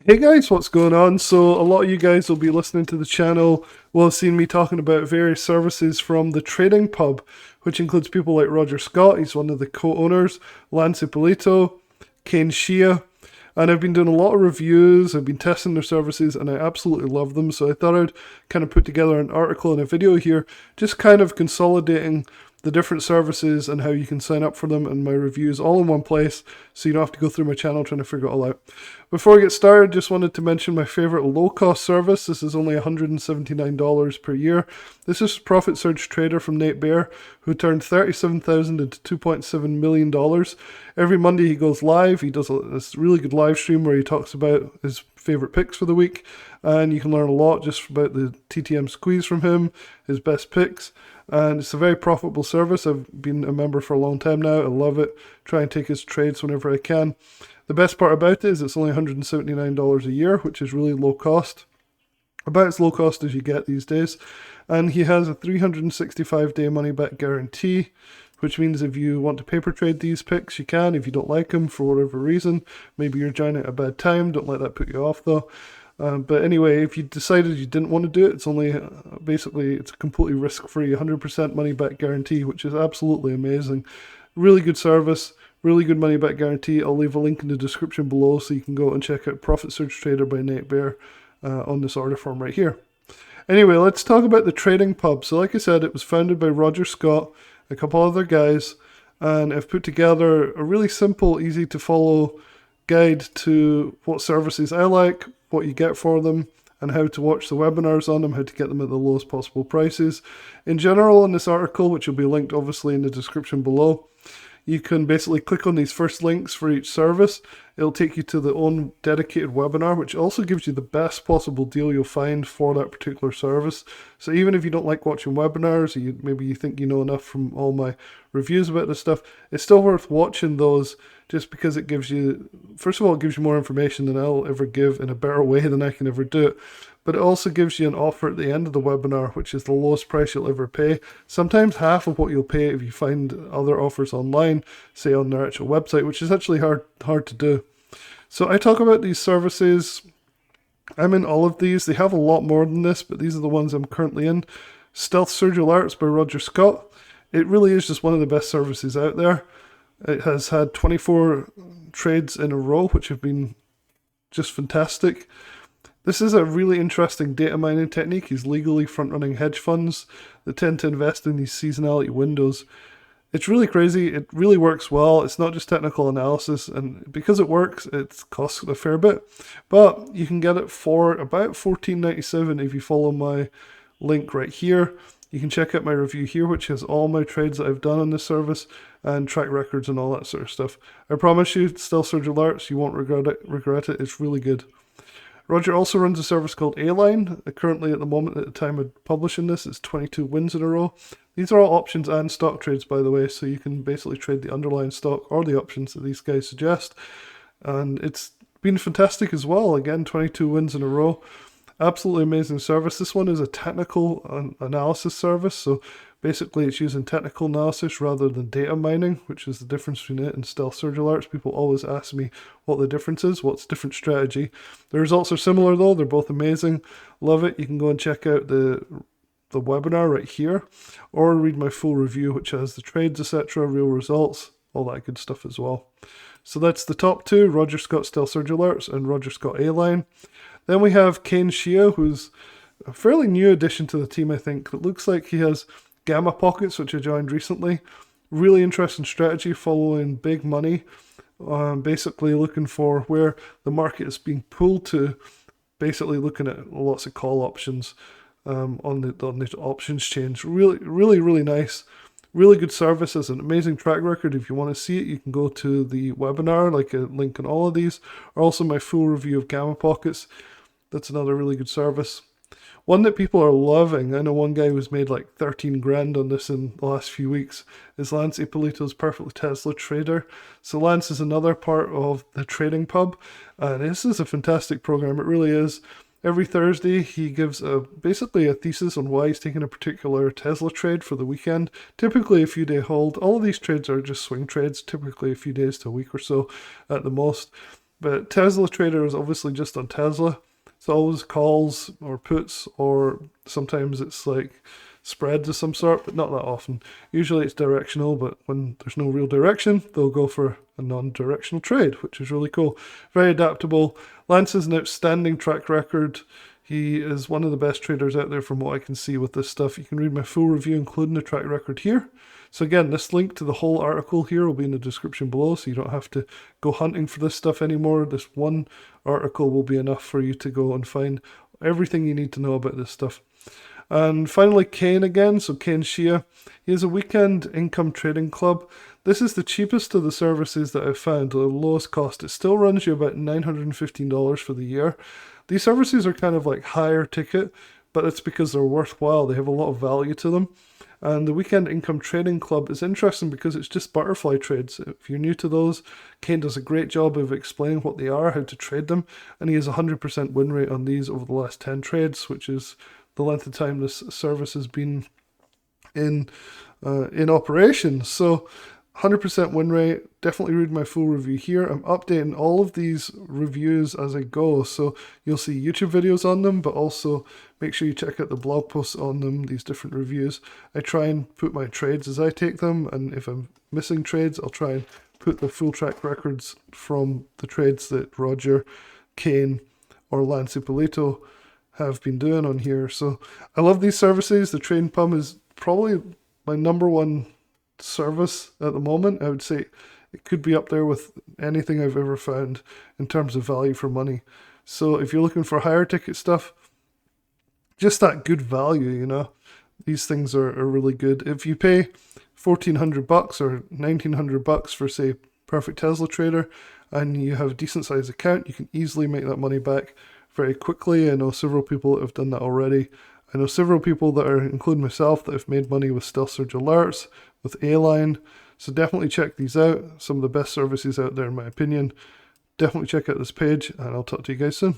Hey guys, what's going on? So, a lot of you guys will be listening to the channel will have seen me talking about various services from the Trading Pub, which includes people like Roger Scott, he's one of the co owners, Lance Ippolito, Kane Shia, and I've been doing a lot of reviews, I've been testing their services, and I absolutely love them. So, I thought I'd kind of put together an article and a video here, just kind of consolidating the different services and how you can sign up for them and my reviews all in one place so you don't have to go through my channel trying to figure it all out. Before I get started, just wanted to mention my favorite low-cost service. This is only $179 per year. This is Profit Surge Trader from Nate Baer, who turned $37,000 into $2.7 million. Every Monday he goes live. He does this really good live stream where he talks about his favorite picks for the week, and you can learn a lot just about the TTM squeeze from him, his best picks, and it's a very profitable service. I've been a member for a long time now. I love it. Try and take his trades whenever I can. The best part about it is it's only $179 a year, which is really low cost. About as low cost as you get these days. And he has a 365-day money-back guarantee, which means if you want to paper trade these picks, you can. If you don't like them for whatever reason, maybe you're joining at a bad time, don't let that put you off though. But anyway, if you decided you didn't want to do it, it's only basically it's a completely risk-free 100% money-back guarantee, which is absolutely amazing. Really good service, really good money-back guarantee. I'll leave a link in the description below so you can go and check out Profit Surge Trader by Nate Baer on this order form right here. Anyway, let's talk about the Trading Pub. So like I said, it was founded by Roger Scott, a couple other guys, and I've put together a really simple, easy to follow guide to what services I like, what you get for them, and how to watch the webinars on them, how to get them at the lowest possible prices. In general, in this article, which will be linked obviously in the description below, you can basically click on these first links for each service. It'll take you to the own dedicated webinar, which also gives you the best possible deal you'll find for that particular service. So even if you don't like watching webinars, or maybe you think you know enough from all my reviews about this stuff, it's still worth watching those just because it gives you, first of all, it gives you more information than I'll ever give in a better way than I can ever do it. But it also gives you an offer at the end of the webinar, which is the lowest price you'll ever pay. Sometimes half of what you'll pay if you find other offers online, say on their actual website, which is actually hard to do. So I talk about these services. I'm in all of these. They have a lot more than this, but these are the ones I'm currently in. Stealth Surge Alerts by Roger Scott. It really is just one of the best services out there. It has had 24 trades in a row, which have been just fantastic. This is a really interesting data mining technique. He's legally front-running hedge funds that tend to invest in these seasonality windows. It's really crazy. It really works well. It's not just technical analysis, and because it works, it costs a fair bit. But you can get it for about $14.97 if you follow my link right here. You can check out my review here, which has all my trades that I've done on this service and track records and all that sort of stuff. I promise you, Stealth Surge Alerts, you won't regret it. It's really good. Roger also runs a service called A-Line. Currently, at the moment, at the time of publishing this, it's 22 wins in a row. These are all options and stock trades, by the way, so you can basically trade the underlying stock or the options that these guys suggest. And it's been fantastic as well. Again, 22 wins in a row. Absolutely amazing service. This one is a technical analysis service, so basically it's using technical analysis rather than data mining, which is the difference between it and Stealth Surge Alerts. People always ask me what the difference is, what's different strategy. The results are similar though, they're both amazing. Love it. You can go and check out the webinar right here, or read my full review, which has the trades, etc., real results, all that good stuff as well. So that's the top two, Roger Scott Stealth Surge Alerts and Roger Scott A-Line. Then we have Kane Shia, who's a fairly new addition to the team, I think. It looks like he has Gamma Pockets, which I joined recently. Really interesting strategy, following big money. Basically looking for where the market is being pulled to. Basically looking at lots of call options on the options change. Really nice. Really good service. Has an amazing track record. If you want to see it, you can go to the webinar, like a link in all of these, or also my full review of Gamma Pockets. That's another really good service. One that people are loving, I know one guy who's made like 13 grand on this in the last few weeks, is Lance Ippolito's Perfect Tesla Trader. So Lance is another part of the Trading Pub, and this is a fantastic program. It really is. Every Thursday, he gives basically a thesis on why he's taking a particular Tesla trade for the weekend. Typically a few day hold. All of these trades are just swing trades, typically a few days to a week or so at the most. But Tesla Trader is obviously just on Tesla. It's always calls or puts, or sometimes it's like spreads of some sort, but not that often. Usually it's directional, but when there's no real direction, they'll go for a non-directional trade, which is really cool. Very adaptable. Lance has an outstanding track record. He is one of the best traders out there from what I can see with this stuff. You can read my full review, including the track record here. So again, this link to the whole article here will be in the description below, so you don't have to go hunting for this stuff anymore. This one article will be enough for you to go and find everything you need to know about this stuff. And finally, Kane again. So Kane Shia, he has a weekend income trading club. This is the cheapest of the services that I've found, the lowest cost. It still runs you about $915 for the year. These services are kind of like higher ticket, but it's because they're worthwhile. They have a lot of value to them. And the Weekend Income Trading Club is interesting because it's just butterfly trades. If you're new to those, Kane does a great job of explaining what they are, how to trade them, and he has a 100% win rate on these over the last 10 trades, which is the length of time this service has been in operation. So 100% win rate. Definitely read my full review here. I'm updating all of these reviews as I go, so you'll see YouTube videos on them, but also make sure you check out the blog posts on them, these different reviews. I try and put my trades as I take them, and if I'm missing trades, I'll try and put the full track records from the trades that Roger, Kane, or Lance Ippolito have been doing on here. So I love these services. The Trading Pub is probably my number one service at the moment. I would say it could be up there with anything I've ever found in terms of value for money. So if you're looking for higher ticket stuff, just that good value, you know, these things are really good. If you pay $1,400 or $1,900 for, say, Perfect Tesla Trader, and you have a decent sized account, you can easily make that money back very quickly. I know several people that have done that already. I know several people that are, including myself, that have made money with Stealth Surge Alerts, with A-Line. So definitely check these out. Some of the best services out there in my opinion. Definitely check out this page, and I'll talk to you guys soon.